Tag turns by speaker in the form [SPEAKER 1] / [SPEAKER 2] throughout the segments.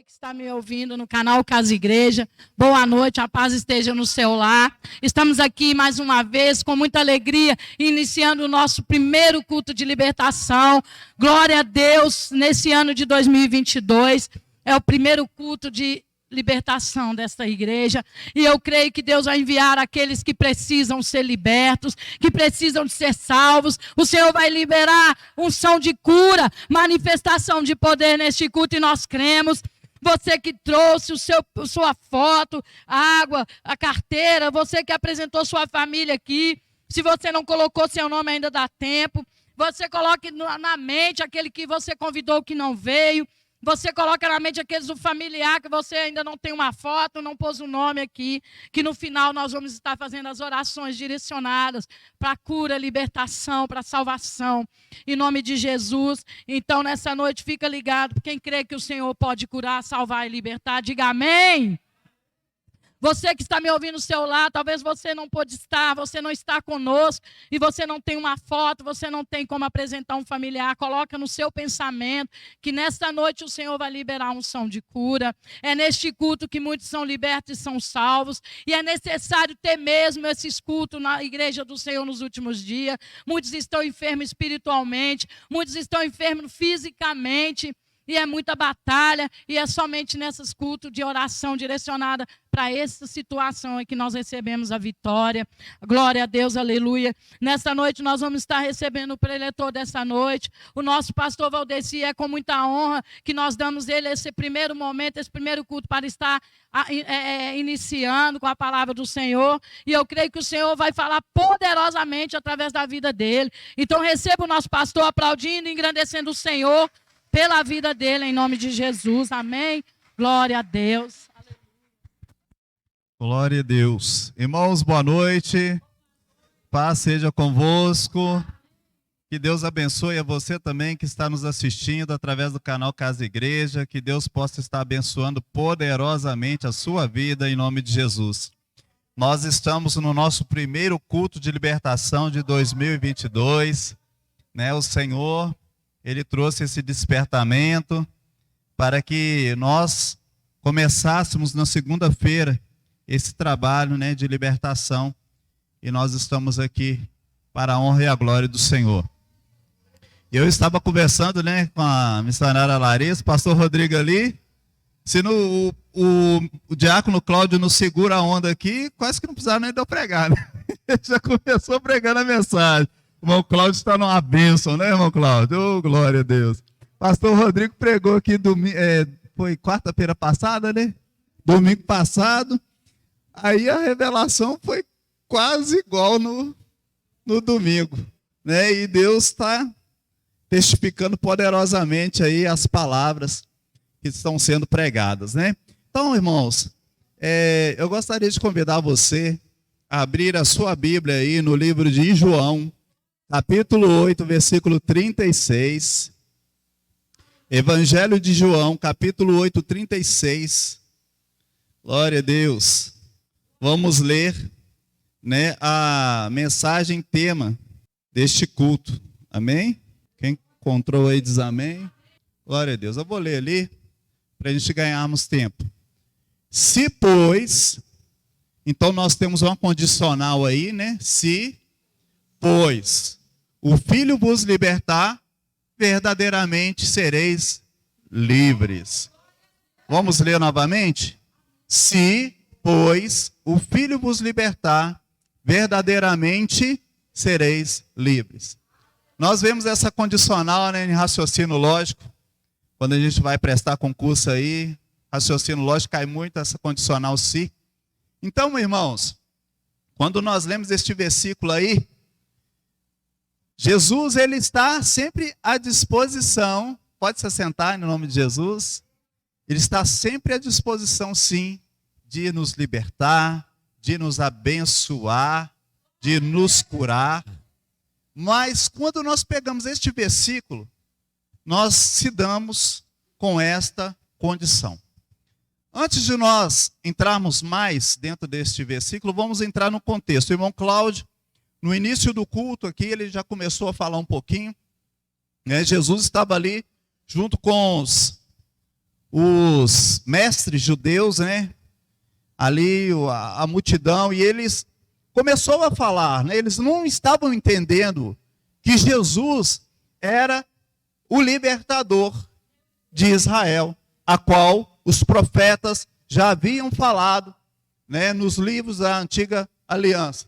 [SPEAKER 1] que está me ouvindo no canal Casa Igreja. Boa noite, a paz esteja no seu lar. Estamos aqui mais uma vez com muita alegria, iniciando o nosso primeiro culto de libertação. Glória a Deus, nesse ano de 2022. É o primeiro culto de libertação desta igreja, e eu creio que Deus vai enviar aqueles que precisam ser libertos, que precisam de ser salvos. O Senhor vai liberar unção de cura, manifestação de poder neste culto, e nós cremos. Você que trouxe sua foto, a água, a carteira, você que apresentou sua família aqui, se você não colocou seu nome ainda dá tempo. Você coloque na mente aquele que você convidou que não veio. Você coloca na mente aqueles do familiar que você ainda não tem uma foto, não pôs o nome aqui, que no final nós vamos estar fazendo as orações direcionadas para cura, libertação, para salvação, em nome de Jesus. Então, nessa noite, fica ligado, quem crê que o Senhor pode curar, salvar e libertar, diga amém. Você que está me ouvindo no seu lar, talvez você não pôde estar, você não está conosco, e você não tem uma foto, você não tem como apresentar um familiar. Coloca no seu pensamento que nesta noite o Senhor vai liberar unção de cura. É neste culto que muitos são libertos e são salvos, e é necessário ter mesmo esses cultos na igreja do Senhor nos últimos dias. Muitos estão enfermos espiritualmente, muitos estão enfermos fisicamente, e é muita batalha, e é somente nesses cultos de oração direcionada para essa situação é que nós recebemos a vitória. Glória a Deus, aleluia. Nessa noite nós vamos estar recebendo o preletor dessa noite, o nosso pastor Valdeci. É com muita honra que nós damos ele esse primeiro momento, esse primeiro culto para estar iniciando com a palavra do Senhor. E eu creio que o Senhor vai falar poderosamente através da vida dele. Então receba o nosso pastor aplaudindo e engrandecendo o Senhor pela vida dele, em nome de Jesus, amém? Glória a Deus.
[SPEAKER 2] Glória a Deus. Irmãos, boa noite, paz seja convosco, que Deus abençoe a você também que está nos assistindo através do canal Casa Igreja, que Deus possa estar abençoando poderosamente a sua vida, em nome de Jesus. Nós estamos no nosso primeiro culto de libertação de 2022, né? O Senhor, Ele trouxe esse despertamento para que nós começássemos na segunda-feira esse trabalho, né, de libertação. E nós estamos aqui para a honra e a glória do Senhor. Eu estava conversando, né, com a missionária Larissa, o pastor Rodrigo ali. Se o diácono Cláudio nos segura a onda aqui, quase que não precisava nem de eu pregar, né? Ele já começou pregando a mensagem. O irmão Cláudio está numa bênção, né, irmão Cláudio? Oh, glória a Deus. Pastor Rodrigo pregou aqui, foi quarta-feira passada, né? Domingo passado. Aí a revelação foi quase igual no domingo, né? E Deus está testificando poderosamente aí as palavras que estão sendo pregadas, né? Então, irmãos, eu gostaria de convidar você a abrir a sua Bíblia aí no livro de João, capítulo 8, versículo 36. Evangelho de João, capítulo 8, 36. Glória a Deus. Vamos ler, né, a mensagem tema deste culto. Amém? Quem encontrou aí diz amém. Glória a Deus. Eu vou ler ali para a gente ganharmos tempo. Se, pois, então nós temos uma condicional aí, né? Se, pois, o Filho vos libertar, verdadeiramente sereis livres. Vamos ler novamente? Se, pois, o Filho vos libertar, verdadeiramente sereis livres. Nós vemos essa condicional, né, em raciocínio lógico. Quando a gente vai prestar concurso aí, raciocínio lógico, cai muito essa condicional se. Então, irmãos, quando nós lemos este versículo aí, Jesus, ele está sempre à disposição, pode se assentar em nome de Jesus, ele está sempre à disposição, sim, de nos libertar, de nos abençoar, de nos curar. Mas quando nós pegamos este versículo, nós se damos com esta condição. Antes de nós entrarmos mais dentro deste versículo, vamos entrar no contexto. O irmão Cláudio, no início do culto aqui, ele já começou a falar um pouquinho, né? Jesus estava ali junto com os mestres judeus, né? Ali a multidão, e eles começou a falar, né? Eles não estavam entendendo que Jesus era o libertador de Israel, a qual os profetas já haviam falado, né, nos livros da antiga aliança.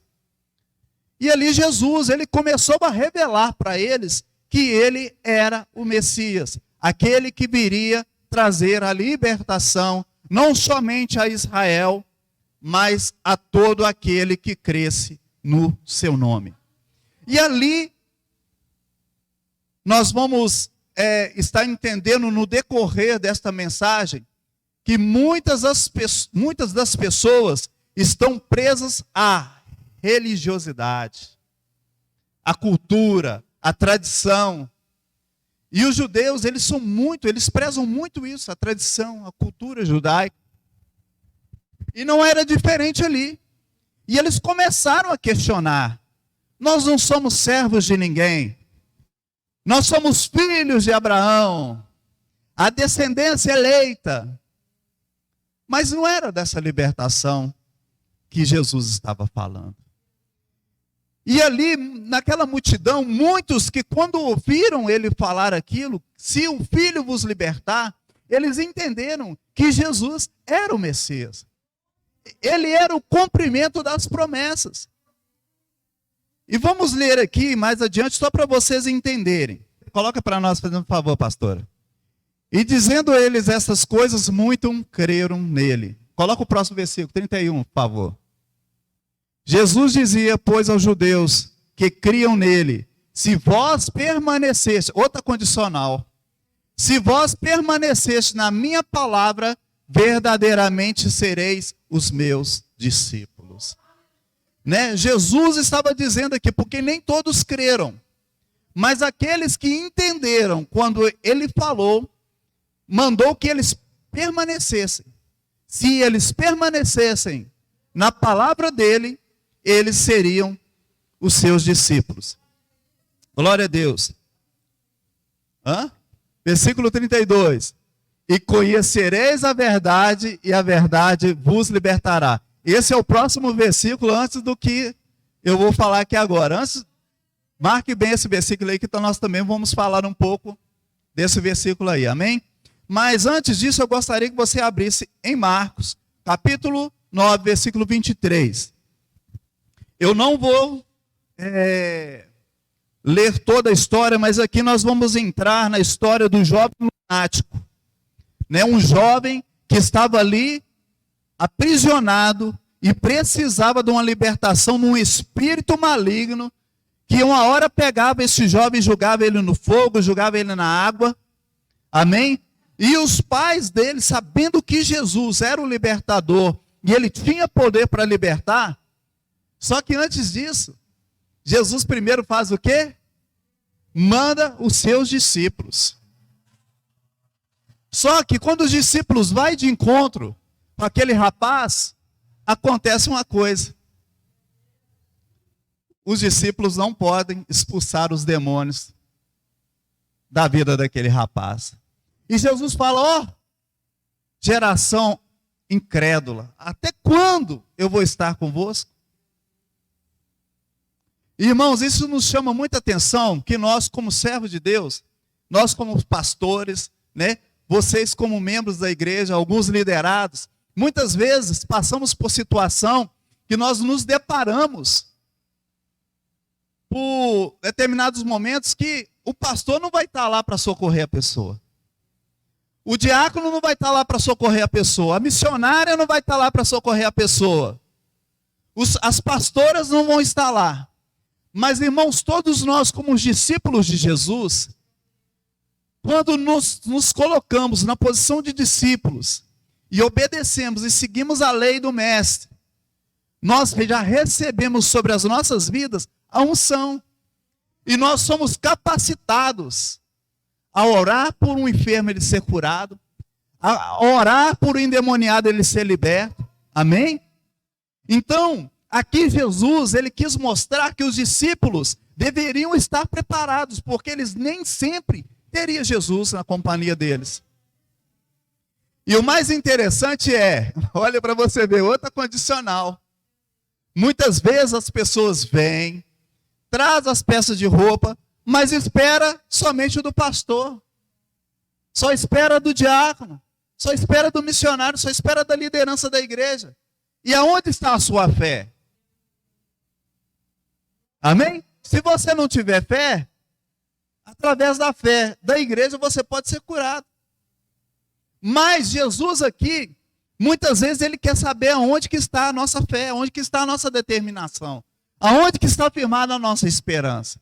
[SPEAKER 2] E ali Jesus, ele começou a revelar para eles que ele era o Messias, aquele que viria trazer a libertação, não somente a Israel, mas a todo aquele que cresce no seu nome. E ali, nós vamos estar entendendo no decorrer desta mensagem, que muitas das pessoas estão presas à religiosidade, à cultura, à tradição. E os judeus, eles prezam muito isso, a tradição, a cultura judaica. E não era diferente ali. E eles começaram a questionar: nós não somos servos de ninguém. Nós somos filhos de Abraão, a descendência eleita. Mas não era dessa libertação que Jesus estava falando. E ali, naquela multidão, muitos que quando ouviram ele falar aquilo, se o Filho vos libertar, eles entenderam que Jesus era o Messias. Ele era o cumprimento das promessas. E vamos ler aqui mais adiante, só para vocês entenderem. Coloca para nós, fazendo um favor, pastora. E dizendo eles essas coisas, muitos creram nele. Coloca o próximo versículo, 31, por favor. Jesus dizia, pois, aos judeus que criam nele, se vós permaneceste, outra condicional, se vós permaneceste na minha palavra, verdadeiramente sereis os meus discípulos. Né? Jesus estava dizendo aqui, porque nem todos creram, mas aqueles que entenderam, quando ele falou, mandou que eles permanecessem. Se eles permanecessem na palavra dele, eles seriam os seus discípulos. Glória a Deus. Versículo 32. E conhecereis a verdade, e a verdade vos libertará. Esse é o próximo versículo antes do que eu vou falar aqui agora. Marque bem esse versículo aí, que nós também vamos falar um pouco desse versículo aí, amém? Mas antes disso, eu gostaria que você abrisse em Marcos, capítulo 9, versículo 23. Eu não vou ler toda a história, mas aqui nós vamos entrar na história do jovem lunático. Né? Um jovem que estava ali aprisionado e precisava de uma libertação num espírito maligno, que uma hora pegava esse jovem, jogava ele no fogo, jogava ele na água. Amém? E os pais dele, sabendo que Jesus era o libertador, e ele tinha poder para libertar, só que antes disso, Jesus primeiro faz o quê? Manda os seus discípulos. Só que quando os discípulos vão de encontro com aquele rapaz, acontece uma coisa. Os discípulos não podem expulsar os demônios da vida daquele rapaz. E Jesus fala, geração incrédula, até quando eu vou estar convosco? Irmãos, isso nos chama muita atenção, que nós como servos de Deus, nós como pastores, né, vocês como membros da igreja, alguns liderados, muitas vezes passamos por situação que nós nos deparamos por determinados momentos que o pastor não vai estar lá para socorrer a pessoa. O diácono não vai estar lá para socorrer a pessoa. A missionária não vai estar lá para socorrer a pessoa. As pastoras não vão estar lá. Mas, irmãos, todos nós, como os discípulos de Jesus, quando nos colocamos na posição de discípulos e obedecemos e seguimos a lei do Mestre, nós já recebemos sobre as nossas vidas a unção. E nós somos capacitados a orar por um enfermo ele ser curado, a orar por um endemoniado ele ser liberto. Amém? Então, aqui Jesus, ele quis mostrar que os discípulos deveriam estar preparados, porque eles nem sempre teriam Jesus na companhia deles. E o mais interessante é, olha para você ver, outra condicional. Muitas vezes as pessoas vêm, traz as peças de roupa, mas espera somente do pastor. Só espera do diácono, só espera do missionário, só espera da liderança da igreja. E aonde está a sua fé? Amém? Se você não tiver fé, através da fé da igreja você pode ser curado. Mas Jesus aqui, muitas vezes ele quer saber aonde que está a nossa fé, aonde que está a nossa determinação, aonde que está firmada a nossa esperança.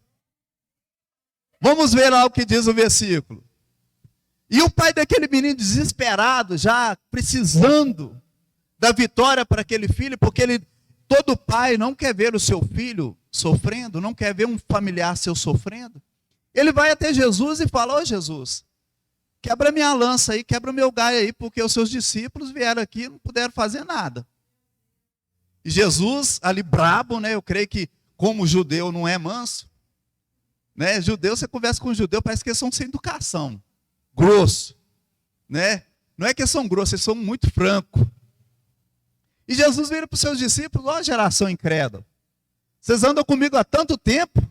[SPEAKER 2] Vamos ver lá o que diz o versículo. E o pai daquele menino desesperado, já precisando da vitória para aquele filho, porque todo pai não quer ver o seu filho sofrendo, não quer ver um familiar seu sofrendo. Ele vai até Jesus e fala: ô Jesus, quebra minha lança aí, quebra o meu galho aí, porque os seus discípulos vieram aqui e não puderam fazer nada. E Jesus, ali brabo, né? Eu creio que como judeu não é manso, né? Judeu, você conversa com judeu, parece que eles são sem educação, grosso, né? Não é que eles são grossos, eles são muito francos. E Jesus vira para os seus discípulos: ó geração incrédula, vocês andam comigo há tanto tempo,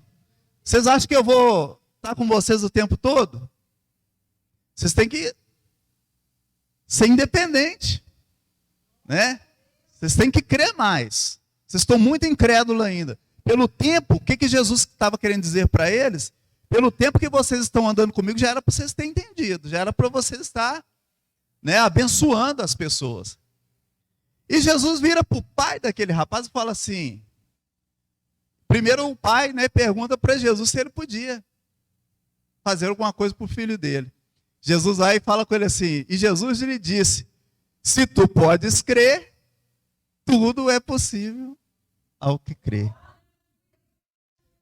[SPEAKER 2] vocês acham que eu vou estar com vocês o tempo todo? Vocês têm que ser independente, né? Vocês têm que crer mais. Vocês estão muito incrédulos ainda. Pelo tempo, o que Jesus estava querendo dizer para eles? Pelo tempo que vocês estão andando comigo, já era para vocês terem entendido, já era para vocês estar, né, abençoando as pessoas. E Jesus vira para o pai daquele rapaz e fala assim, primeiro o pai, né, pergunta para Jesus se ele podia fazer alguma coisa para o filho dele. Jesus vai e fala com ele assim, e Jesus lhe disse: se tu podes crer, tudo é possível ao que crê.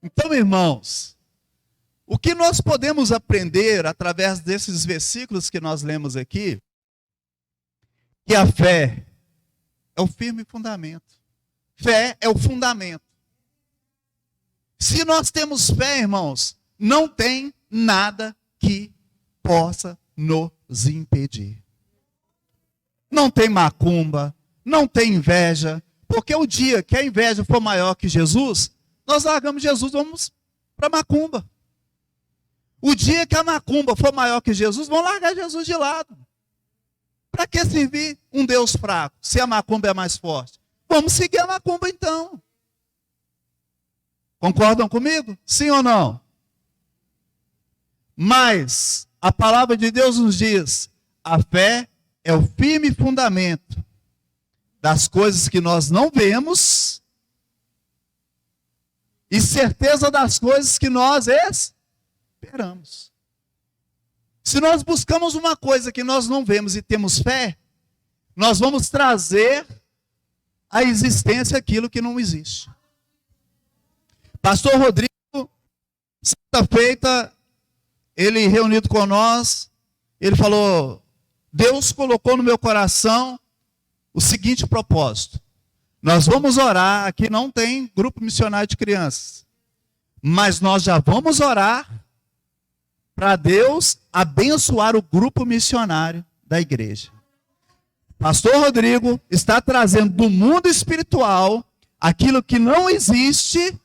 [SPEAKER 2] Então, irmãos, o que nós podemos aprender através desses versículos que nós lemos aqui, que a fé é o firme fundamento. Fé é o fundamento. Se nós temos fé, irmãos, não tem nada que possa nos impedir. Não tem macumba, não tem inveja, porque o dia que a inveja for maior que Jesus, nós largamos Jesus, vamos para macumba. O dia que a macumba for maior que Jesus, vão largar Jesus de lado. Para que servir um Deus fraco, se a macumba é mais forte? Vamos seguir a macumba então. Concordam comigo? Sim ou não? Mas a palavra de Deus nos diz, a fé é o firme fundamento das coisas que nós não vemos e certeza das coisas que nós esperamos. Se nós buscamos uma coisa que nós não vemos e temos fé, nós vamos trazer à existência aquilo que não existe. Pastor Rodrigo, sexta-feira, ele reunido com nós, ele falou: Deus colocou no meu coração o seguinte propósito. Nós vamos orar, aqui não tem grupo missionário de crianças, mas nós já vamos orar para Deus abençoar o grupo missionário da igreja. Pastor Rodrigo está trazendo do mundo espiritual aquilo que não existe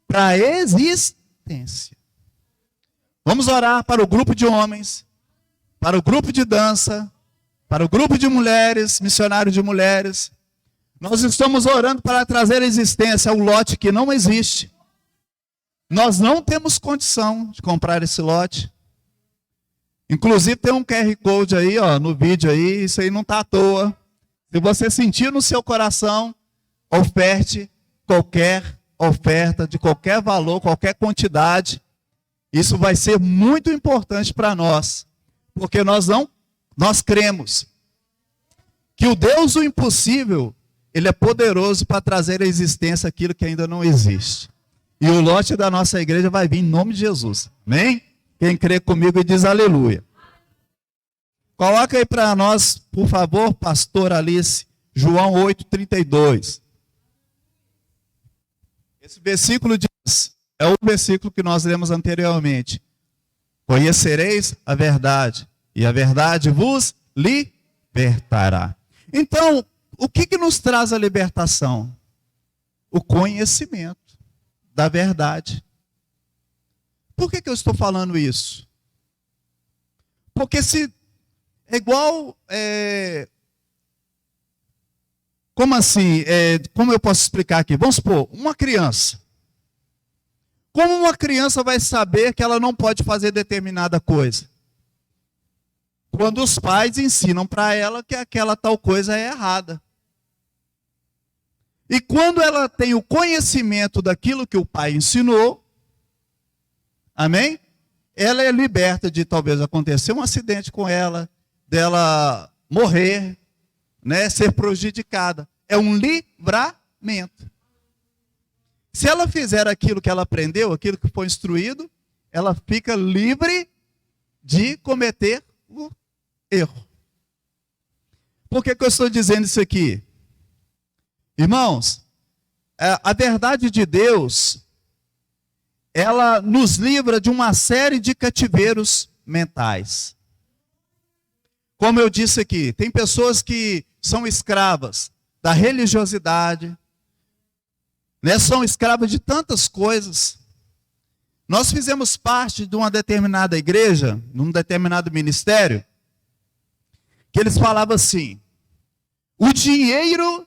[SPEAKER 2] para a existência. Vamos orar para o grupo de homens, para o grupo de dança, para o grupo de mulheres, missionário de mulheres. Nós estamos orando para trazer à existência o lote que não existe. Nós não temos condição de comprar esse lote. Inclusive tem um QR Code aí, ó, no vídeo aí, isso aí não está à toa. Se você sentir no seu coração, oferte qualquer oferta, de qualquer valor, qualquer quantidade. Isso vai ser muito importante para nós, porque nós cremos que o Deus do impossível, ele é poderoso para trazer à existência aquilo que ainda não existe. E o lote da nossa igreja vai vir em nome de Jesus. Amém? Quem crê comigo diz aleluia. Coloca aí para nós, por favor, pastor Alice, João 8:32. Esse versículo diz, é o versículo que nós lemos anteriormente. Conhecereis a verdade, e a verdade vos libertará. Então, o que nos traz a libertação? O conhecimento da verdade. Por que eu estou falando isso? Porque se é igual... como assim? Como eu posso explicar aqui? Vamos supor, uma criança. Como uma criança vai saber que ela não pode fazer determinada coisa? Quando os pais ensinam para ela que aquela tal coisa é errada. E quando ela tem o conhecimento daquilo que o pai ensinou, amém? Ela é liberta de talvez acontecer um acidente com ela, dela morrer, né, ser prejudicada. É um livramento. Se ela fizer aquilo que ela aprendeu, aquilo que foi instruído, ela fica livre de cometer o erro. Por que eu estou dizendo isso aqui? Irmãos, a verdade de Deus, ela nos livra de uma série de cativeiros mentais. Como eu disse aqui, tem pessoas que são escravas da religiosidade, né? São escravas de tantas coisas. Nós fizemos parte de uma determinada igreja, num determinado ministério, que eles falavam assim: o dinheiro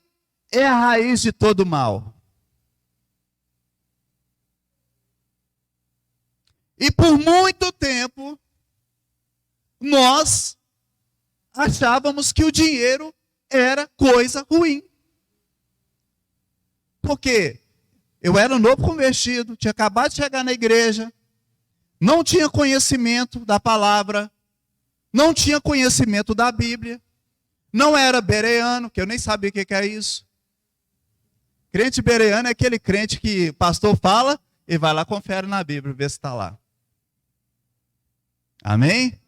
[SPEAKER 2] é a raiz de todo mal. E por muito tempo, nós achávamos que o dinheiro era coisa ruim. Por quê? Eu era novo convertido, tinha acabado de chegar na igreja, não tinha conhecimento da palavra, não tinha conhecimento da Bíblia, não era bereano, que eu nem sabia o que é isso. Crente bereano é aquele crente que o pastor fala e vai lá, confere na Bíblia, vê se está lá. Amém?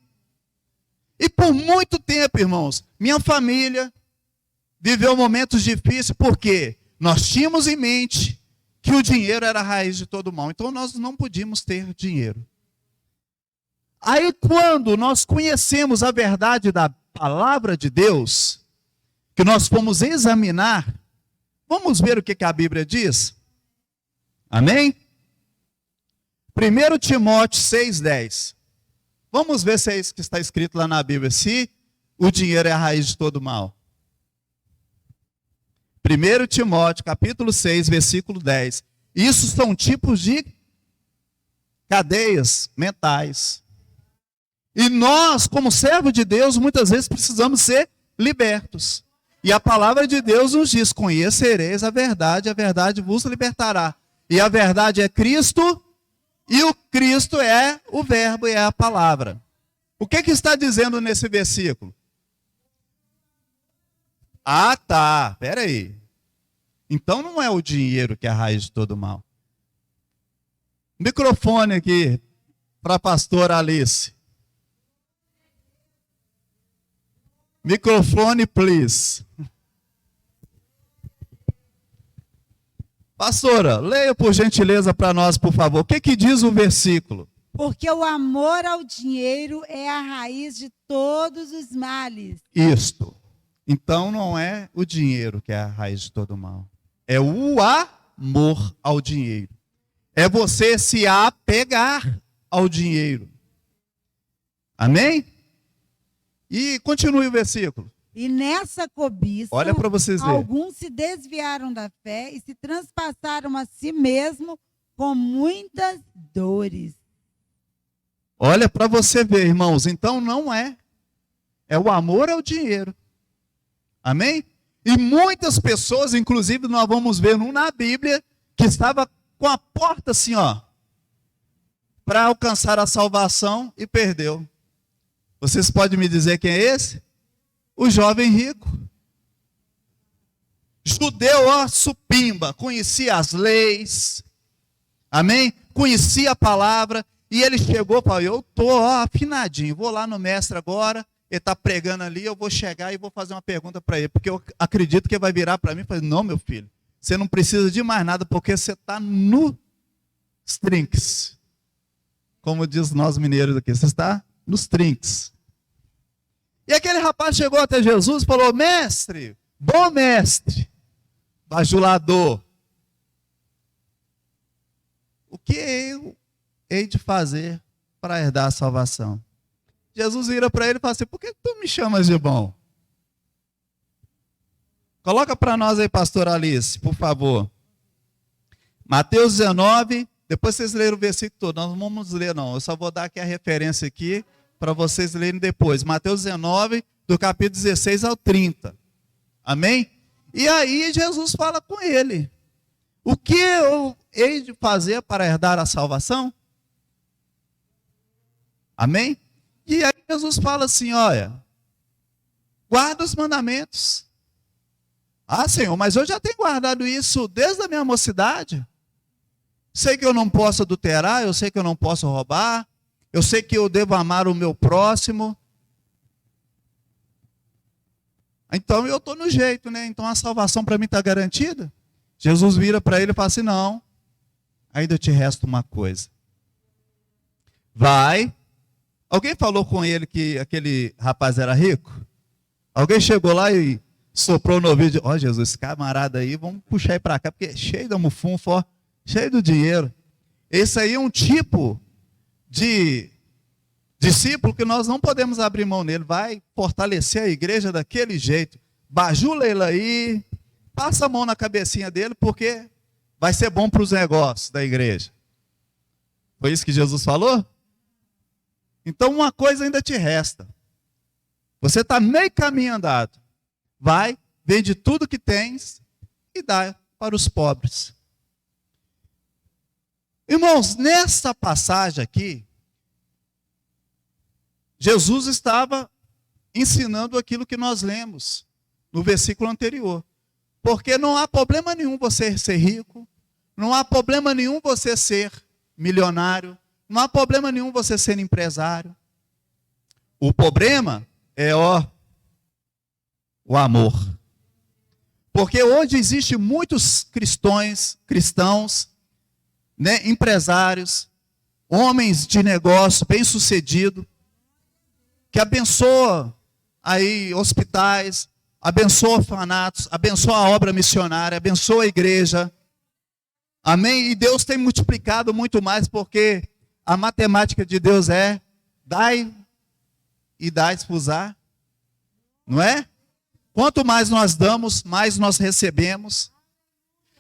[SPEAKER 2] E por muito tempo, irmãos, minha família viveu momentos difíceis, porque nós tínhamos em mente que o dinheiro era a raiz de todo mal. Então nós não podíamos ter dinheiro. Aí quando nós conhecemos a verdade da palavra de Deus, que nós fomos examinar, vamos ver o que a Bíblia diz? Amém? 1 Timóteo 6,10. Vamos ver se é isso que está escrito lá na Bíblia. Se o dinheiro é a raiz de todo mal. 1 Timóteo, capítulo 6, versículo 10. Isso são tipos de cadeias mentais. E nós, como servo de Deus, muitas vezes precisamos ser libertos. E a palavra de Deus nos diz: conhecereis a verdade vos libertará. E a verdade é Cristo, e o Cristo é o verbo e é a palavra. O que está dizendo nesse versículo? Ah, tá, peraí. Então não é o dinheiro que é a raiz de todo mal. Microfone aqui para a pastora Alice. Microfone, please. Pastora, leia por gentileza para nós, por favor. O que diz o versículo?
[SPEAKER 3] Porque o amor ao dinheiro é a raiz de todos os males.
[SPEAKER 2] Isto. Então não é o dinheiro que é a raiz de todo mal. É o amor ao dinheiro. É você se apegar ao dinheiro. Amém? E continue o versículo.
[SPEAKER 3] E nessa cobiça,
[SPEAKER 2] olha para vocês verem,
[SPEAKER 3] alguns se desviaram da fé e se transpassaram a si mesmo com muitas dores.
[SPEAKER 2] Olha para você ver, irmãos. Então não é. É o amor ao dinheiro. Amém? E muitas pessoas, inclusive nós vamos ver na Bíblia, que estava com a porta assim, ó, para alcançar a salvação e perdeu. Vocês podem me dizer quem é esse? O jovem rico. Judeu, ó, supimba, conhecia as leis, amém? Conhecia a palavra, e ele chegou e falou: eu estou afinadinho, vou lá no mestre agora, ele está pregando ali, eu vou chegar e vou fazer uma pergunta para ele, porque eu acredito que ele vai virar para mim e falar: não, meu filho, você não precisa de mais nada, porque você está nos trinques. Como diz nós mineiros aqui, você está nos trinques. E aquele rapaz chegou até Jesus e falou: mestre, bom mestre, bajulador, o que eu hei de fazer para herdar a salvação? Jesus vira para ele e fala assim: por que tu me chamas de bom? Coloca para nós aí, pastor Alice, por favor. Mateus 19, depois vocês leram o versículo todo, nós não vamos ler não, eu só vou dar aqui a referência aqui, para vocês lerem depois. Mateus 19, do capítulo 16 ao 30. Amém? E aí Jesus fala com ele: o que eu hei de fazer para herdar a salvação? Amém? E aí Jesus fala assim: olha, guarda os mandamentos. Ah, Senhor, mas eu já tenho guardado isso desde a minha mocidade. Sei que eu não posso adulterar, eu sei que eu não posso roubar, eu sei que eu devo amar o meu próximo. Então eu estou no jeito, né? Então a salvação para mim está garantida. Jesus vira para ele e fala assim: não, ainda te resta uma coisa. Vai. Alguém falou com ele que aquele rapaz era rico? Alguém chegou lá e soprou no ouvido: ó, Jesus, esse camarada aí, vamos puxar ele para cá, porque é cheio de mufunfo, ó, cheio do dinheiro. Esse aí é um tipo de discípulo que nós não podemos abrir mão nele. Vai fortalecer a igreja daquele jeito. Bajula ele aí, passa a mão na cabecinha dele, porque vai ser bom para os negócios da igreja. Foi isso que Jesus falou? Então uma coisa ainda te resta. Você está meio caminho andado. Vai, vende tudo que tens e dá para os pobres. Irmãos, nessa passagem aqui, Jesus estava ensinando aquilo que nós lemos no versículo anterior. Porque não há problema nenhum você ser rico, não há problema nenhum você ser milionário, não há problema nenhum você ser empresário. O problema é o amor. Porque hoje existem muitos cristãos, né, empresários, homens de negócio bem-sucedidos, que abençoam aí hospitais, abençoa orfanatos, abençoa a obra missionária, abençoa a igreja. Amém? E Deus tem multiplicado muito mais, porque a matemática de Deus é: dai e dai-vos-á, não é? Quanto mais nós damos, mais nós recebemos.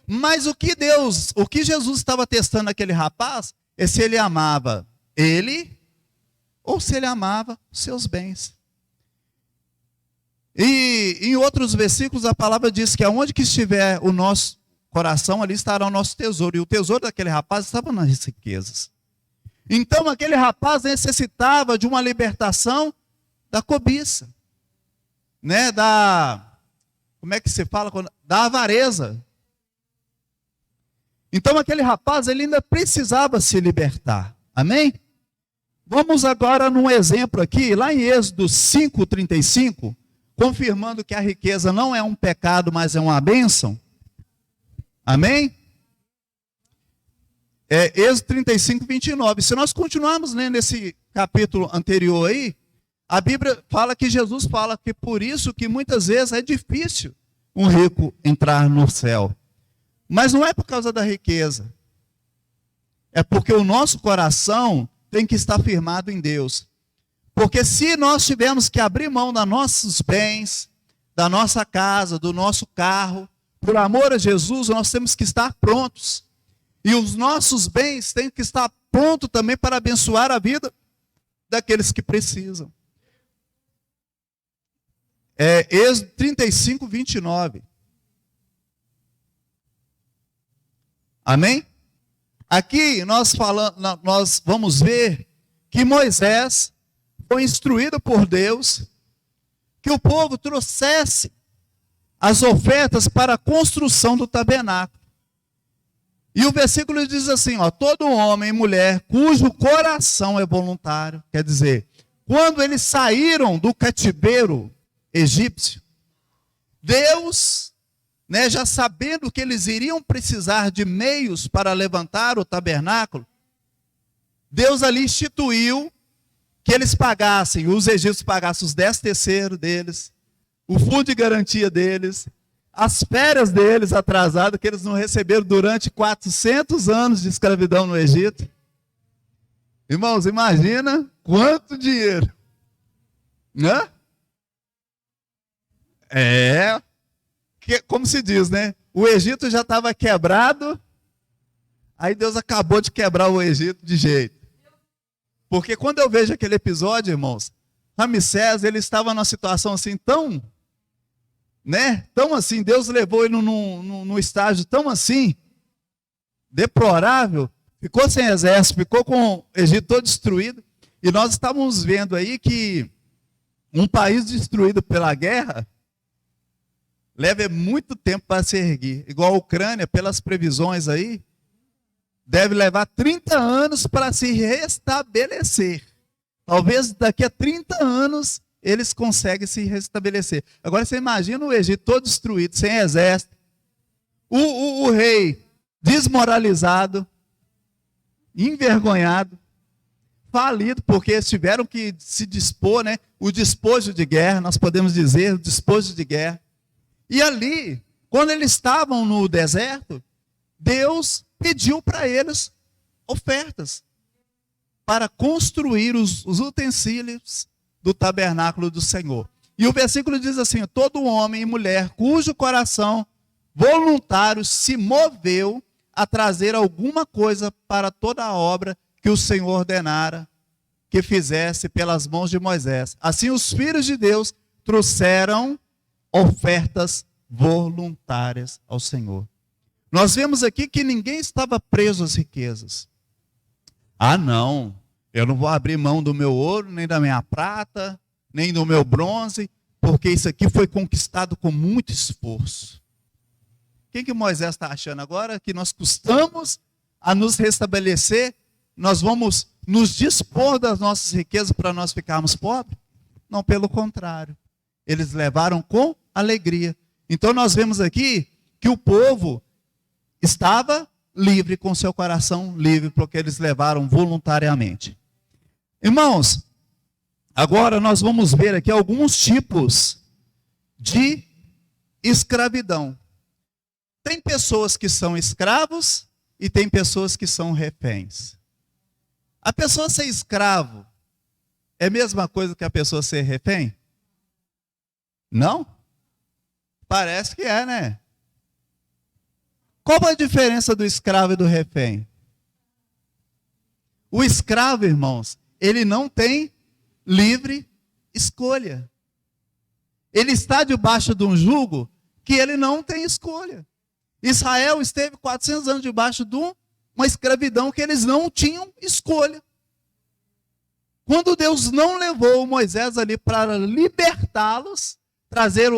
[SPEAKER 2] Mas o que Jesus estava testando naquele rapaz, é se ele amava ele ou se ele amava os seus bens. E em outros versículos a palavra diz que aonde que estiver o nosso coração, ali estará o nosso tesouro. E o tesouro daquele rapaz estava nas riquezas. Então aquele rapaz necessitava de uma libertação da cobiça, né? Como é que se fala? Da avareza. Então aquele rapaz, ele ainda precisava se libertar. Amém? Vamos agora num exemplo aqui, lá em Êxodo 5:35, confirmando que a riqueza não é um pecado, mas é uma bênção. Amém? Êxodo 35:29. Se nós continuarmos lendo esse capítulo anterior aí, a Bíblia fala que Jesus fala que por isso que muitas vezes é difícil um rico entrar no céu. Mas não é por causa da riqueza. É porque o nosso coração tem que estar firmado em Deus. Porque se nós tivermos que abrir mão dos nossos bens, da nossa casa, do nosso carro, por amor a Jesus, nós temos que estar prontos. E os nossos bens têm que estar prontos também para abençoar a vida daqueles que precisam. Êxodo 35:29. Amém? Aqui nós vamos ver que Moisés foi instruído por Deus que o povo trouxesse as ofertas para a construção do tabernáculo. E o versículo diz assim, todo homem e mulher cujo coração é voluntário, quer dizer, quando eles saíram do cativeiro egípcio, Deus, já sabendo que eles iriam precisar de meios para levantar o tabernáculo, Deus ali instituiu que eles pagassem, os egípcios pagassem os 10º deles, o fundo de garantia deles, as férias deles atrasadas, que eles não receberam durante 400 anos de escravidão no Egito. Irmãos, imagina quanto dinheiro. Né? Como se diz, né? O Egito já estava quebrado, aí Deus acabou de quebrar o Egito de jeito. Porque quando eu vejo aquele episódio, irmãos, Ramsés, ele estava numa situação assim tão, né? Tão assim, Deus levou ele num estágio tão assim, deplorável, ficou sem exército, ficou com o Egito todo destruído. E nós estávamos vendo aí que um país destruído pela guerra leva muito tempo para se erguer. Igual a Ucrânia, pelas previsões aí, deve levar 30 anos para se restabelecer. Talvez daqui a 30 anos eles conseguem se restabelecer. Agora você imagina o Egito todo destruído, sem exército, o rei desmoralizado, envergonhado, falido, porque eles tiveram que se dispor, né? O despojo de guerra, nós podemos dizer, o despojo de guerra. E ali, quando eles estavam no deserto, Deus pediu para eles ofertas para construir os utensílios do tabernáculo do Senhor. E o versículo diz assim: todo homem e mulher cujo coração voluntário se moveu a trazer alguma coisa para toda a obra que o Senhor ordenara que fizesse pelas mãos de Moisés. Assim os filhos de Deus trouxeram ofertas voluntárias ao Senhor. Nós vemos aqui que ninguém estava preso às riquezas. Ah, não, eu não vou abrir mão do meu ouro, nem da minha prata, nem do meu bronze, porque isso aqui foi conquistado com muito esforço. O que Moisés está achando agora? Que nós custamos a nos restabelecer, nós vamos nos dispor das nossas riquezas para nós ficarmos pobres? Não, pelo contrário. Eles levaram com alegria. Então nós vemos aqui que o povo estava livre, com seu coração livre, porque eles levaram voluntariamente. Irmãos, agora nós vamos ver aqui alguns tipos de escravidão. Tem pessoas que são escravos e tem pessoas que são reféns. A pessoa ser escravo é a mesma coisa que a pessoa ser refém? Não? Parece que é, né? Qual a diferença do escravo e do refém? O escravo, irmãos, ele não tem livre escolha. Ele está debaixo de um jugo que ele não tem escolha. Israel esteve 400 anos debaixo de uma escravidão que eles não tinham escolha. Quando Deus não levou Moisés ali para libertá-los, trazer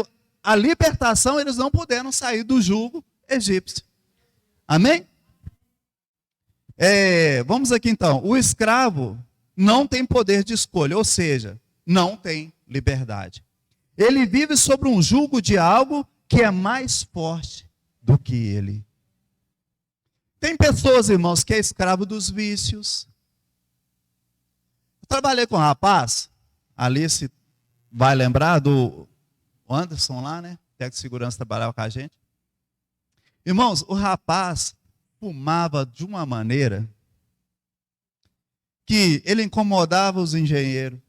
[SPEAKER 2] a libertação, eles não puderam sair do jugo egípcio. Amém? Vamos aqui então. O escravo não tem poder de escolha, ou seja, não tem liberdade. Ele vive sobre um jugo de algo que é mais forte do que ele. Tem pessoas, irmãos, que é escravo dos vícios. Eu trabalhei com um rapaz, Alice vai lembrar do Anderson lá, né? Técnico de segurança, trabalhava com a gente. Irmãos, o rapaz fumava de uma maneira que ele incomodava os engenheiros,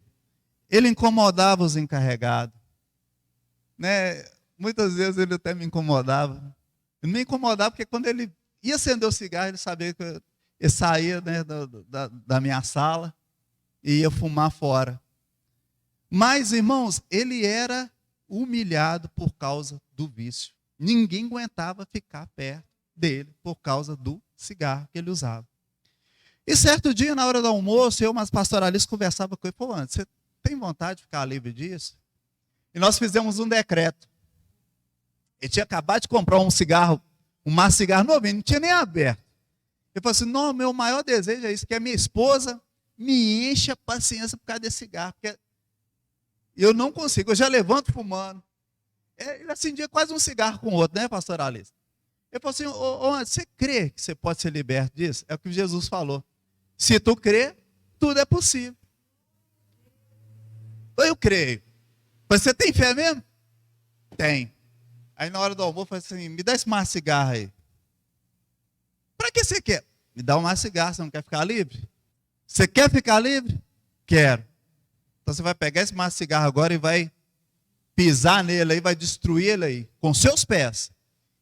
[SPEAKER 2] ele incomodava os encarregados, né? Muitas vezes ele até me incomodava. Ele me incomodava porque quando ele ia acender o cigarro, ele sabia que eu saía, né, da minha sala e ia fumar fora. Mas, irmãos, ele era humilhado por causa do vício. Ninguém aguentava ficar perto dele por causa do cigarro que ele usava. E certo dia, na hora do almoço, eu, umas pastoralistas, conversava com ele. Pô, Anderson, você tem vontade de ficar livre disso? E nós fizemos um decreto. Ele tinha acabado de comprar um maço de cigarro novinho, não tinha nem aberto. Ele falou assim: não, meu maior desejo é isso, que a minha esposa me enche a paciência por causa desse cigarro. Porque eu não consigo, eu já levanto fumando. Ele acendia quase um cigarro com o outro, né, pastor Alice? Ele falou assim: você crê que você pode ser liberto disso? É o que Jesus falou. Se tu crê, tudo é possível. Eu creio. Mas você tem fé mesmo? Tem. Aí na hora do almoço, eu falei assim, me dá esse maço de cigarro aí. Para que você quer? Me dá um maço de cigarro, você não quer ficar livre? Você quer ficar livre? Quero. Então você vai pegar esse maço de cigarro agora e vai pisar nele aí, vai destruir ele aí, com seus pés.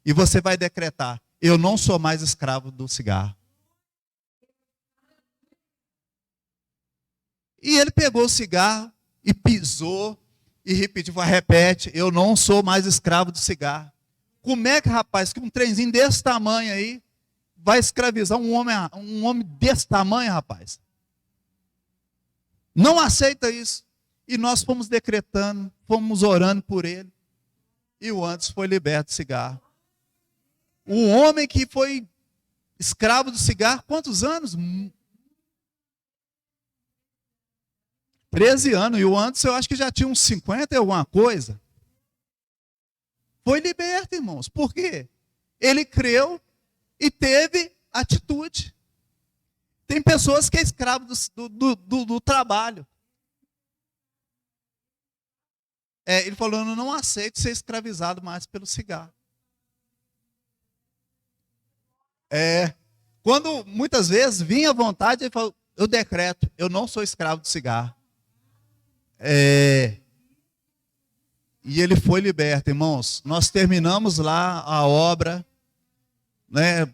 [SPEAKER 2] E você vai decretar, eu não sou mais escravo do cigarro. E ele pegou o cigarro e pisou e repetiu, repete, eu não sou mais escravo do cigarro. Como é que, rapaz, que um trenzinho desse tamanho aí vai escravizar um homem desse tamanho, rapaz? Não aceita isso. E nós fomos decretando, fomos orando por ele. E o Anderson foi liberto do cigarro. Um homem que foi escravo do cigarro, quantos anos? 13 anos. E o Anderson, eu acho que já tinha uns 50 e alguma coisa. Foi liberto, irmãos. Por quê? Ele creu e teve atitude. Tem pessoas que é escravo do trabalho. Ele falou, eu não aceito ser escravizado mais pelo cigarro. Quando muitas vezes vinha à vontade, ele falou, eu decreto, eu não sou escravo do cigarro. E ele foi liberto, irmãos. Nós terminamos lá a obra, né?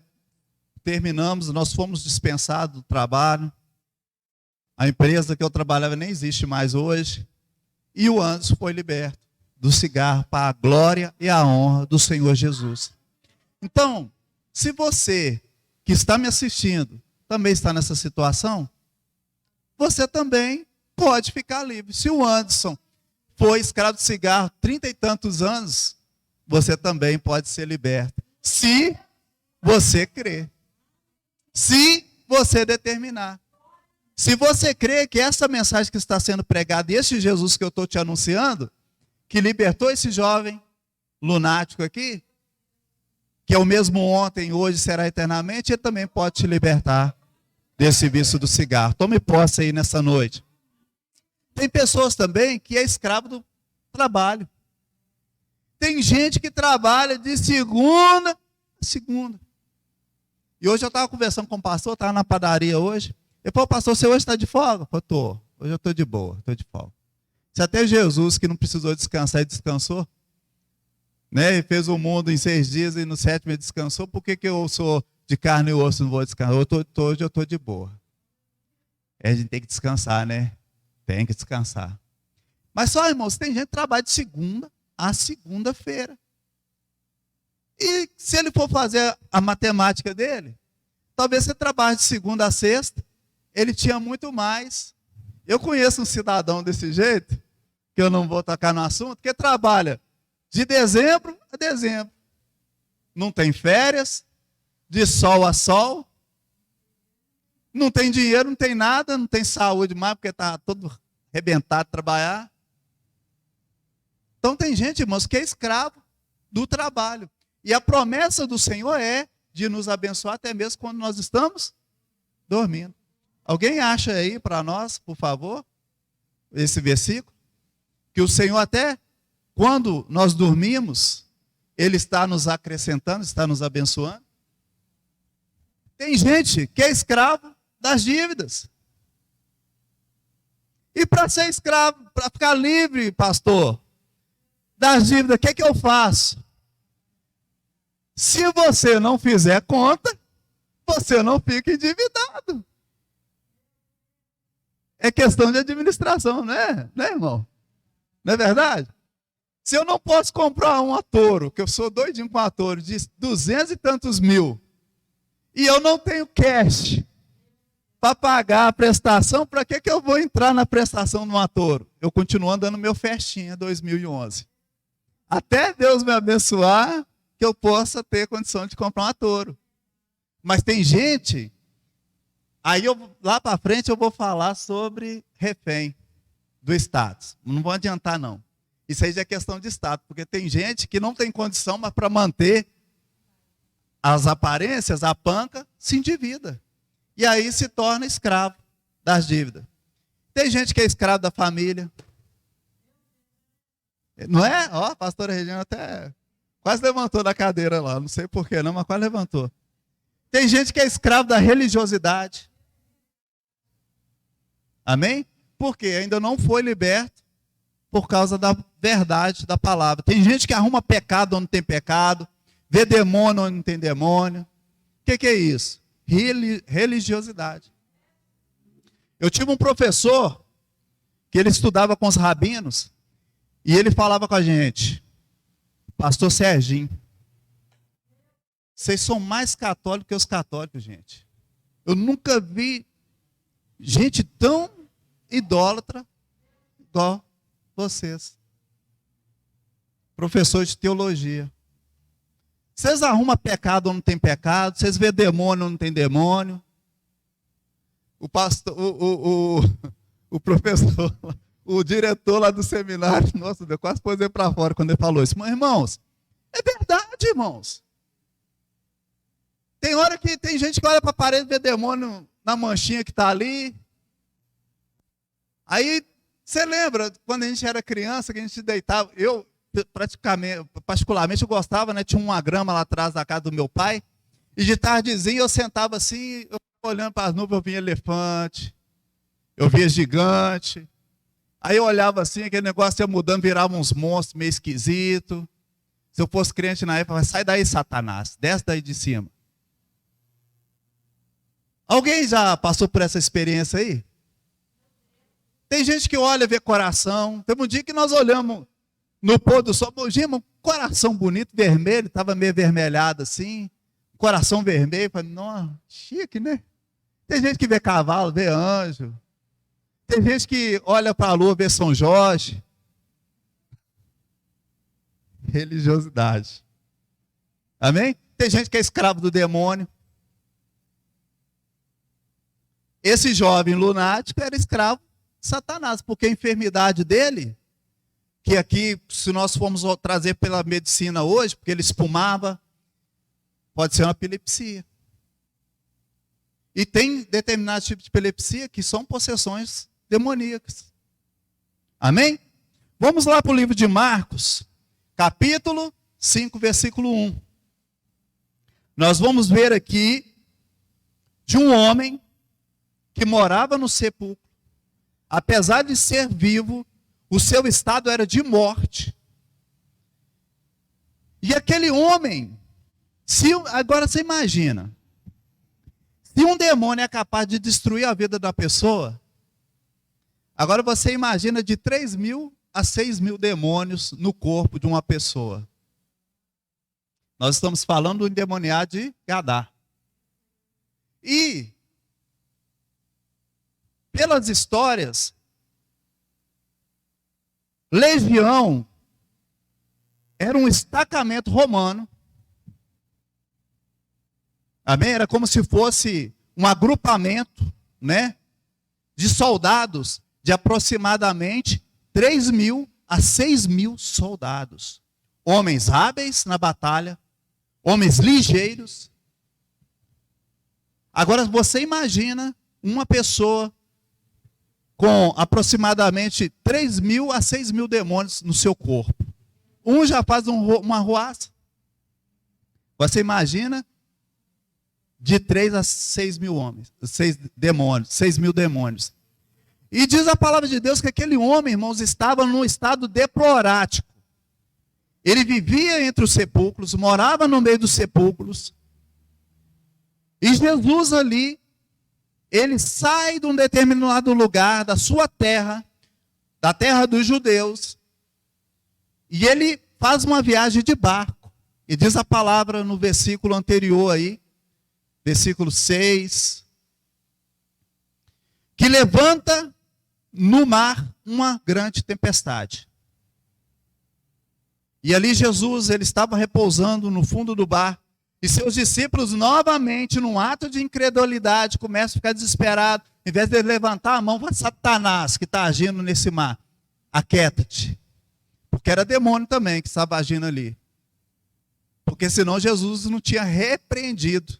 [SPEAKER 2] Terminamos, nós fomos dispensados do trabalho. A empresa que eu trabalhava nem existe mais hoje. E o Anderson foi liberto do cigarro para a glória e a honra do Senhor Jesus. Então, se você que está me assistindo também está nessa situação, você também pode ficar livre. Se o Anderson foi escravo de cigarro 30 e tantos anos, você também pode ser liberto. Se você crer. Se você determinar. Se você crê que essa mensagem que está sendo pregada, e esse Jesus que eu estou te anunciando, que libertou esse jovem lunático aqui, que é o mesmo ontem, hoje será eternamente, ele também pode te libertar desse vício do cigarro. Tome posse aí nessa noite. Tem pessoas também que é escravo do trabalho. Tem gente que trabalha de segunda a segunda. E hoje eu estava conversando com o pastor, estava na padaria hoje. Ele falou, pastor, você hoje está de folga? Eu falei, estou. Hoje eu estou de boa, estou de folga. Se até Jesus, que não precisou descansar, e descansou, né? Ele fez o mundo em 6 dias e no 7º ele descansou, por que eu sou de carne e osso e não vou descansar? Hoje eu estou de boa. A gente tem que descansar, né? Tem que descansar. Mas só, irmãos, tem gente que trabalha de segunda a segunda-feira. E se ele for fazer a matemática dele, talvez você trabalhe de segunda a sexta, ele tinha muito mais. Eu conheço um cidadão desse jeito, que eu não vou tocar no assunto, que trabalha de dezembro a dezembro. Não tem férias, de sol a sol, não tem dinheiro, não tem nada, não tem saúde mais, porque está todo arrebentado de trabalhar. Então tem gente, irmãos, que é escravo do trabalho. E a promessa do Senhor é de nos abençoar até mesmo quando nós estamos dormindo. Alguém acha aí para nós, por favor, esse versículo? Que o Senhor até quando nós dormimos, Ele está nos acrescentando, está nos abençoando. Tem gente que é escravo das dívidas. E para ser escravo, para ficar livre, pastor, das dívidas, o que é que eu faço? Se você não fizer conta, você não fica endividado. É questão de administração, não é? Não é, irmão? Não é verdade? Se eu não posso comprar um Toro, que eu sou doidinho com a Toro, de 200 e tantos mil, e eu não tenho cash para pagar a prestação, para que eu vou entrar na prestação de uma Toro? Eu continuo andando meu festinha 2011. Até Deus me abençoar, que eu possa ter condição de comprar uma Toro. Mas tem gente, aí lá para frente eu vou falar sobre refém do status. Não vou adiantar não. Isso aí já é questão de status, porque tem gente que não tem condição, mas para manter as aparências, a panca, se endivida. E aí se torna escravo das dívidas. Tem gente que é escravo da família. Não é? Ó, a pastora Regina até quase levantou da cadeira lá. Não sei porquê não, mas quase levantou. Tem gente que é escravo da religiosidade. Amém? Porque ainda não foi liberto por causa da verdade da palavra. Tem gente que arruma pecado onde tem pecado, vê demônio onde não tem demônio. O que é isso? Religiosidade. Eu tive um professor que ele estudava com os rabinos e ele falava com a gente, pastor Serginho, vocês são mais católicos que os católicos, gente. Eu nunca vi gente tão idólatra igual vocês. Professor de teologia. Vocês arrumam pecado onde não tem pecado, vocês vê demônio onde não tem demônio. O pastor, o professor, o diretor lá do seminário, nossa, eu quase pôs ele para fora quando ele falou isso. Mas, irmãos, é verdade, irmãos. Tem hora que tem gente que olha para a parede e vê demônio na manchinha que está ali. Aí, você lembra, quando a gente era criança, que a gente deitava, eu, particularmente, eu gostava, né? Tinha uma grama lá atrás da casa do meu pai, e de tardezinha eu sentava assim, eu olhando para as nuvens, eu via elefante, eu via gigante. Aí eu olhava assim, aquele negócio ia mudando, virava uns monstros meio esquisitos. Se eu fosse crente na época, sai daí, Satanás, desce daí de cima. Alguém já passou por essa experiência aí? Tem gente que olha e vê coração. Teve um dia que nós olhamos no pôr do sol, um coração bonito, vermelho, estava meio avermelhado assim, coração vermelho, falei, nossa, chique, né? Tem gente que vê cavalo, vê anjo. Tem gente que olha para a lua, vê São Jorge. Religiosidade. Amém? Tem gente que é escravo do demônio. Esse jovem lunático era escravo de Satanás, porque a enfermidade dele, que aqui, se nós formos trazer pela medicina hoje, porque ele espumava, pode ser uma epilepsia. E tem determinados tipos de epilepsia que são possessões demoníacas. Amém? Vamos lá para o livro de Marcos, capítulo 5, versículo 1. Nós vamos ver aqui de um homem que morava no sepulcro. Apesar de ser vivo, o seu estado era de morte. E aquele homem, agora você imagina, se um demônio é capaz de destruir a vida da pessoa, agora você imagina de 3.000 a 6.000 demônios no corpo de uma pessoa. Nós estamos falando do endemoniado de Gadá. E, pelas histórias, legião era um destacamento romano. Amém? Era como se fosse um agrupamento, né, de soldados de aproximadamente 3.000 a 6.000 soldados. Homens hábeis na batalha, homens ligeiros. Agora você imagina uma pessoa com aproximadamente 3.000 a 6.000 demônios no seu corpo. Um já faz uma ruaça. Você imagina de 3 a 6.000 homens, 6.000 demônios. E diz a palavra de Deus que aquele homem, irmãos, estava num estado deplorático. Ele vivia entre os sepulcros, morava no meio dos sepulcros. E Jesus ali, ele sai de um determinado lugar, da sua terra, da terra dos judeus, e ele faz uma viagem de barco. E diz a palavra no versículo anterior aí, versículo 6, que levanta no mar uma grande tempestade. E ali Jesus, ele estava repousando no fundo do barco, e seus discípulos novamente, num ato de incredulidade, começam a ficar desesperados. Em vez de levantar a mão, vai Satanás que está agindo nesse mar, aquieta-te. Porque era demônio também que estava agindo ali. Porque senão Jesus não tinha repreendido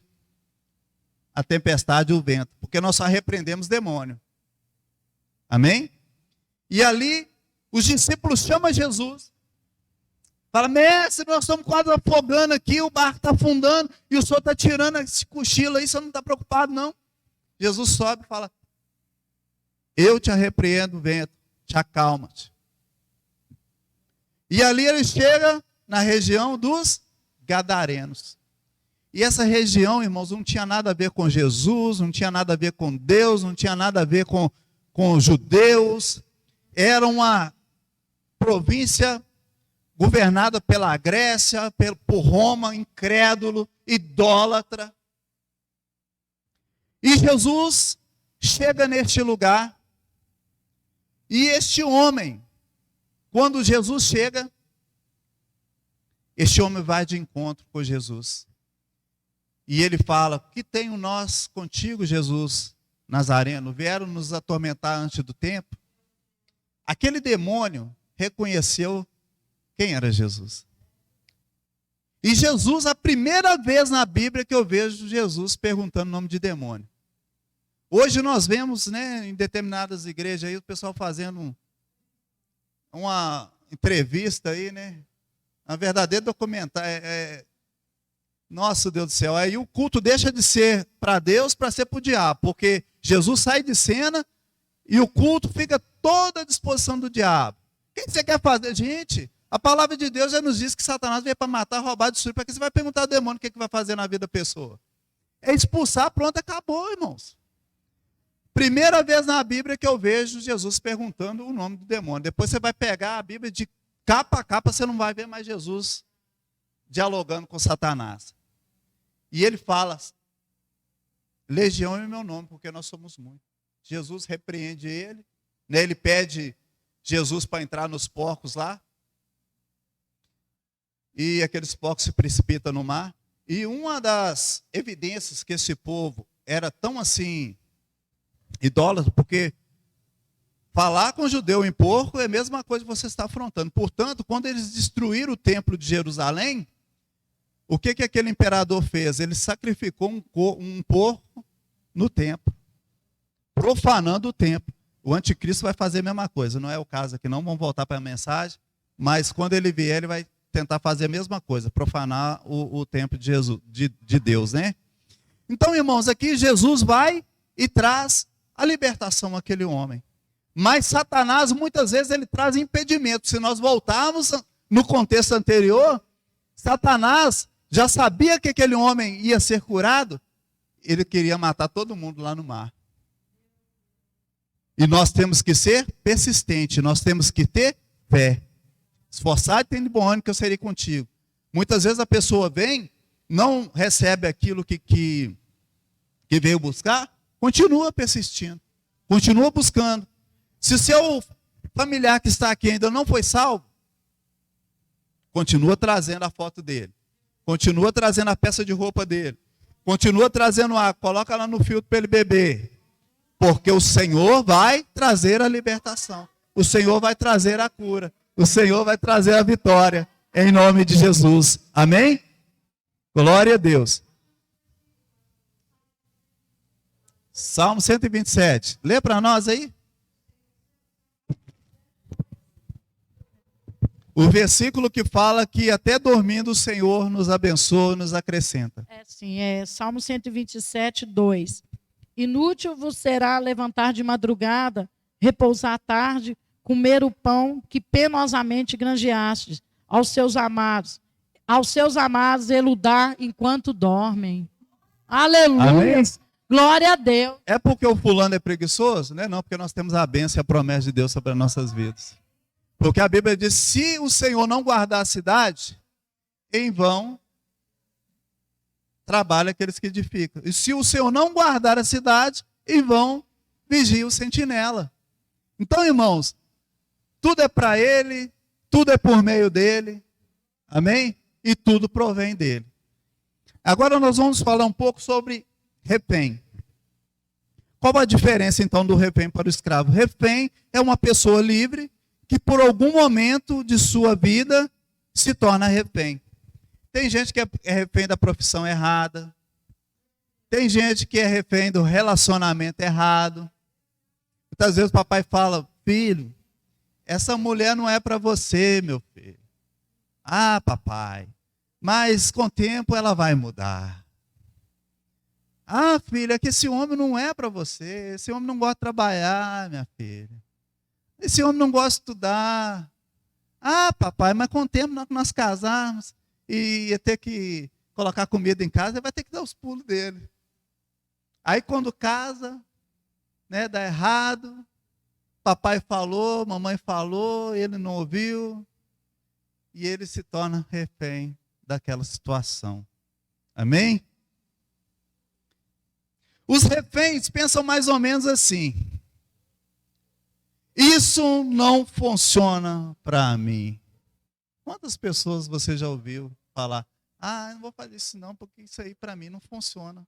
[SPEAKER 2] a tempestade e o vento. Porque nós só repreendemos demônio. Amém? E ali, os discípulos chamam Jesus Fala, mestre, nós estamos quase afogando aqui, o barco está afundando, e o senhor está tirando esse cochilo aí, o senhor não está preocupado, não. Jesus sobe e fala, eu te repreendo, vento, te acalma-te. E ali ele chega na região dos Gadarenos. E essa região, irmãos, não tinha nada a ver com Jesus, não tinha nada a ver com Deus, não tinha nada a ver com os judeus. Era uma província governada pela Grécia, por Roma, incrédulo, idólatra. E Jesus chega neste lugar, e este homem, quando Jesus chega, este homem vai de encontro com Jesus. E ele fala, que tenho nós contigo, Jesus Nazareno? Vieram nos atormentar antes do tempo? Aquele demônio reconheceu quem era Jesus. E Jesus, a primeira vez na Bíblia que eu vejo Jesus perguntando o nome de demônio. Hoje nós vemos, né, em determinadas igrejas aí, o pessoal fazendo uma entrevista aí, né? Um verdadeiro documentário. Nossa, Deus do céu. Aí o culto deixa de ser para Deus para ser para o diabo. Porque Jesus sai de cena e o culto fica toda à disposição do diabo. O que você quer fazer? Gente, a palavra de Deus já nos diz que Satanás veio para matar, roubar, destruir. Para que você vai perguntar ao demônio o que vai fazer na vida da pessoa? É expulsar, pronto, acabou, irmãos. Primeira vez na Bíblia que eu vejo Jesus perguntando o nome do demônio. Depois você vai pegar a Bíblia de capa a capa, você não vai ver mais Jesus dialogando com Satanás. E ele fala, legião é meu nome, porque nós somos muitos. Jesus repreende ele, né? Ele pede Jesus para entrar nos porcos lá, e aqueles porcos se precipitam no mar. E uma das evidências que esse povo era tão assim, idólatra, porque falar com judeu em porco é a mesma coisa que você está afrontando. Portanto, quando eles destruíram o templo de Jerusalém, o que aquele imperador fez? Ele sacrificou um porco no templo, profanando o templo. O anticristo vai fazer a mesma coisa, não é o caso aqui não, vamos voltar para a mensagem, mas quando ele vier, ele vai tentar fazer a mesma coisa, profanar o templo de Jesus, de Deus, né? Então, irmãos, aqui Jesus vai e traz a libertação àquele homem. Mas Satanás, muitas vezes, ele traz impedimentos. Se nós voltarmos no contexto anterior, Satanás já sabia que aquele homem ia ser curado, ele queria matar todo mundo lá no mar. E nós temos que ser persistentes, nós temos que ter fé. Esforçado e tem de bom ânimo que eu serei contigo. Muitas vezes a pessoa vem, não recebe aquilo que veio buscar, continua persistindo, continua buscando. Se o seu familiar que está aqui ainda não foi salvo, continua trazendo a foto dele, continua trazendo a peça de roupa dele, continua trazendo água, coloca lá no filtro para ele beber, porque o Senhor vai trazer a libertação, o Senhor vai trazer a cura, o Senhor vai trazer a vitória, em nome de Jesus, amém? Glória a Deus. Salmo 127, lê para nós aí. O versículo que fala que até dormindo o Senhor nos abençoa, nos acrescenta.
[SPEAKER 1] Salmo 127, 2. Inútil vos será levantar de madrugada, repousar à tarde, comer o pão que penosamente granjeastes aos seus amados ele dá enquanto dormem. Aleluia! Amém? Glória a Deus!
[SPEAKER 2] É porque o fulano é preguiçoso? Né? Não, porque nós temos a bênção e a promessa de Deus sobre as nossas vidas. Porque a Bíblia diz, se o Senhor não guardar a cidade, em vão trabalha aqueles que edificam. E se o Senhor não guardar a cidade, em vão vigia o sentinela. Então, irmãos, tudo é para Ele, tudo é por meio dEle, amém? E tudo provém dEle. Agora nós vamos falar um pouco sobre refém. Qual a diferença então do refém para o escravo? Refém é uma pessoa livre que por algum momento de sua vida se torna refém. Tem gente que é refém da profissão errada. Tem gente que é refém do relacionamento errado. Muitas vezes o papai fala, filho, essa mulher não é para você, meu filho. Ah, papai, mas com o tempo ela vai mudar. Ah, filha, que esse homem não é para você. Esse homem não gosta de trabalhar, minha filha. Esse homem não gosta de estudar. Ah, papai, mas com o tempo nós casarmos e ia ter que colocar comida em casa, ele vai ter que dar os pulos dele. Aí quando casa, né, dá errado. Papai falou, mamãe falou, ele não ouviu. E ele se torna refém daquela situação. Amém? Os reféns pensam mais ou menos assim: isso não funciona para mim. Quantas pessoas você já ouviu falar: ah, eu não vou fazer isso não, porque isso aí para mim não funciona.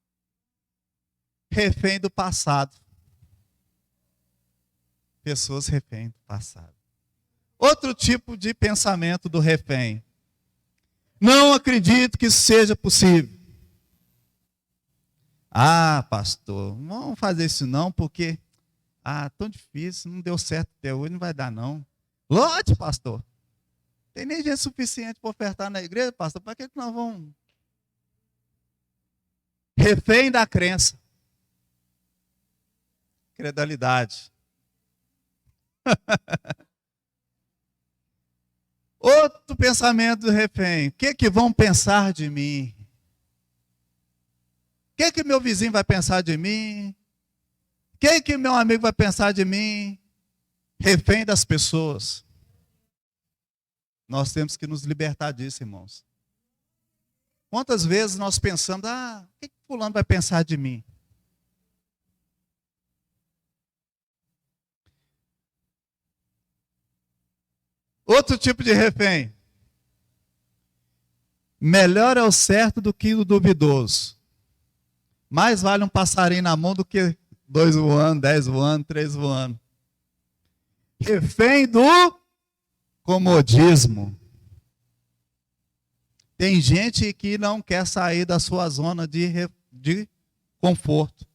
[SPEAKER 2] Refém do passado. Pessoas refém do passado. Outro tipo de pensamento do refém: não acredito que isso seja possível. Ah, pastor, não vamos fazer isso não, porque tão difícil, não deu certo até hoje, não vai dar não. Lote, pastor. Tem nem gente suficiente para ofertar na igreja, pastor, para que nós vamos? Refém da crença. Credulidade. Outro pensamento do refém: o que vão pensar de mim? O que meu vizinho vai pensar de mim? O que meu amigo vai pensar de mim? Refém das pessoas. Nós temos que nos libertar disso, irmãos. Quantas vezes nós pensamos: o que fulano vai pensar de mim? Outro tipo de refém: melhor é o certo do que o duvidoso. Mais vale um passarinho na mão do que 2 voando, 10 voando, 3 voando. Refém do comodismo. Tem gente que não quer sair da sua zona de conforto.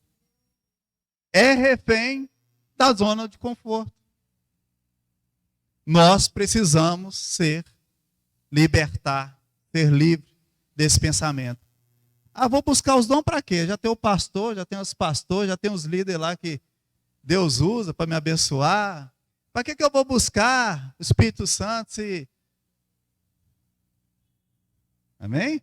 [SPEAKER 2] É refém da zona de conforto. Nós precisamos ser livre desse pensamento. Vou buscar os dons para quê? Já tem o pastor, já tem os pastores, já tem os líderes lá que Deus usa para me abençoar. Para que eu vou buscar o Espírito Santo se... Amém?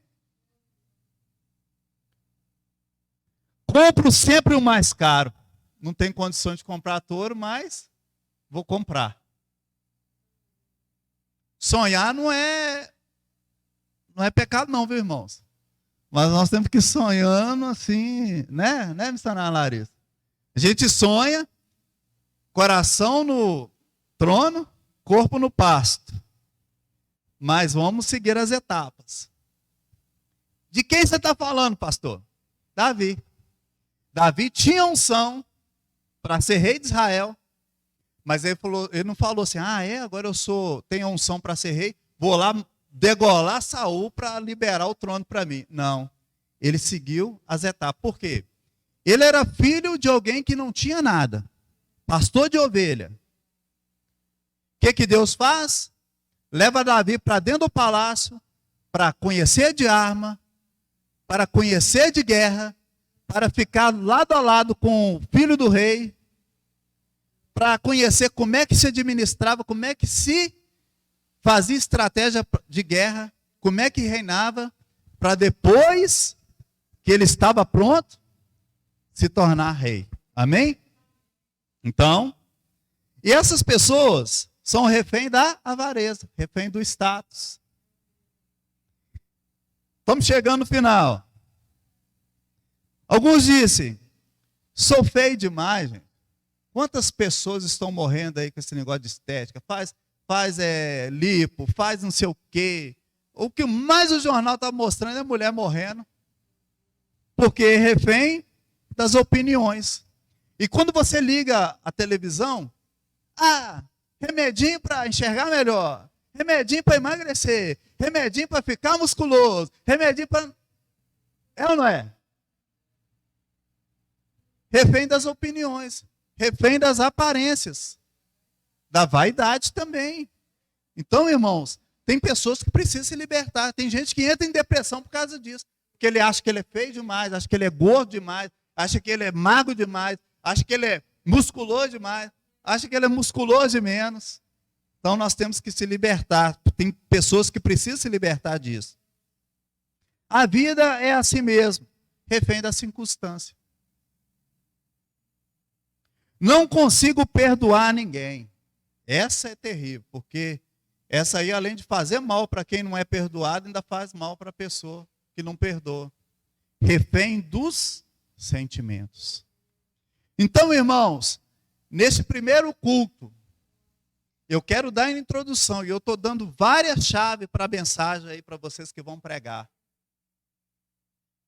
[SPEAKER 2] Compro sempre o mais caro. Não tenho condições de comprar touro, mas vou comprar. Sonhar não é pecado não, viu, irmãos? Mas nós temos que ir sonhando assim, né, missionária Larissa? A gente sonha, coração no trono, corpo no pasto. Mas vamos seguir as etapas. De quem você está falando, pastor? Davi. Davi tinha unção para ser rei de Israel. Mas ele não falou assim: agora tenho unção para ser rei, vou lá degolar Saul para liberar o trono para mim. Não. Ele seguiu as etapas. Por quê? Ele era filho de alguém que não tinha nada. Pastor de ovelha. O que Deus faz? Leva Davi para dentro do palácio, para conhecer de arma, para conhecer de guerra, para ficar lado a lado com o filho do rei, para conhecer como é que se administrava, como é que se fazia estratégia de guerra, como é que reinava, para depois que ele estava pronto, se tornar rei. Amém? Então, e essas pessoas são refém da avareza, refém do status. Estamos chegando no final. Alguns dizem: sou feio demais, gente. Quantas pessoas estão morrendo aí com esse negócio de estética? Faz lipo, faz não sei o quê. O que mais o jornal está mostrando é mulher morrendo. Porque é refém das opiniões. E quando você liga a televisão, remedinho para enxergar melhor, remedinho para emagrecer, remedinho para ficar musculoso, remedinho para... É ou não é? Refém das opiniões, refém das aparências, da vaidade também. Então, irmãos, Tem pessoas que precisam se libertar. Tem gente que entra em depressão por causa disso. Porque ele acha que ele é feio demais, acha que ele é gordo demais, acha que ele é magro demais, acha que ele é musculoso demais, acha que ele é musculoso de menos. Então nós temos que se libertar. Tem pessoas que precisam se libertar disso. A vida é assim mesmo, refém da circunstância. Não consigo perdoar ninguém. Essa é terrível, porque essa aí, além de fazer mal para quem não é perdoado, ainda faz mal para a pessoa que não perdoa. Refém dos sentimentos. Então, irmãos, nesse primeiro culto, eu quero dar uma introdução, e eu estou dando várias chaves para a mensagem aí para vocês que vão pregar.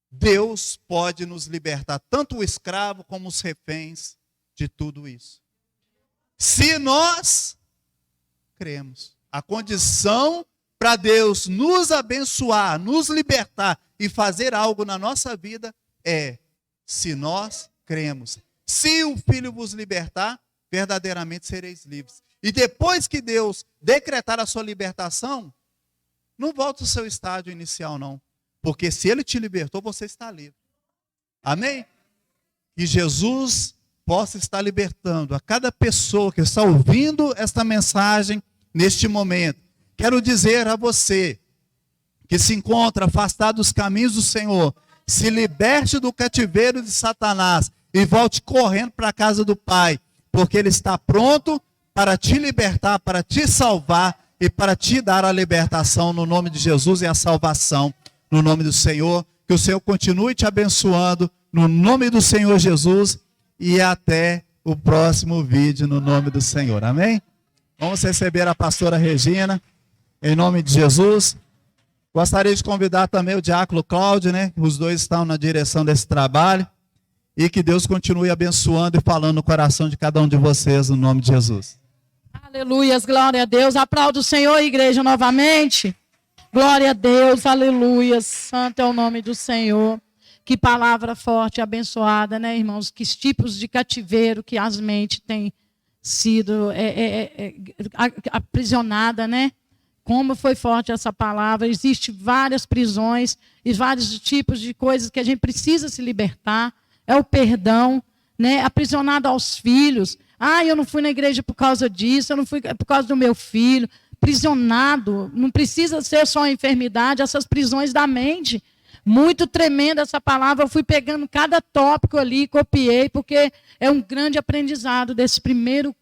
[SPEAKER 2] Deus pode nos libertar, tanto o escravo como os reféns, de tudo isso. Se nós cremos. A condição para Deus nos abençoar, nos libertar e fazer algo na nossa vida é se nós cremos. Se o Filho vos libertar, verdadeiramente sereis livres. E depois que Deus decretar a sua libertação, não volta ao seu estágio inicial, não. Porque se Ele te libertou, você está livre. Amém? E Jesus possa estar libertando a cada pessoa que está ouvindo esta mensagem neste momento. Quero dizer a você que se encontra afastado dos caminhos do Senhor, se liberte do cativeiro de Satanás e volte correndo para a casa do Pai, porque Ele está pronto para te libertar, para te salvar e para te dar a libertação no nome de Jesus e a salvação no nome do Senhor. Que o Senhor continue te abençoando no nome do Senhor Jesus e até o próximo vídeo no nome do Senhor. Amém? Vamos receber a pastora Regina em nome de Jesus. Gostaria de convidar também o diácono Cláudio, né? Os dois estão na direção desse trabalho. E que Deus continue abençoando e falando no coração de cada um de vocês no nome de Jesus.
[SPEAKER 1] Aleluias, glória a Deus. Aplauda o Senhor, igreja, novamente. Glória a Deus, aleluia. Santo é o nome do Senhor. Que palavra forte e abençoada, né, irmãos? Que tipos de cativeiro que as mentes têm sido aprisionada, né? Como foi forte essa palavra. Existem várias prisões e vários tipos de coisas que a gente precisa se libertar. É o perdão, né? Aprisionado aos filhos. Ah, eu não fui na igreja por causa disso, eu não fui por causa do meu filho. Prisionado, não precisa ser só a enfermidade, essas prisões da mente. Muito tremenda essa palavra, eu fui pegando cada tópico ali, copiei, porque é um grande aprendizado desse primeiro curso.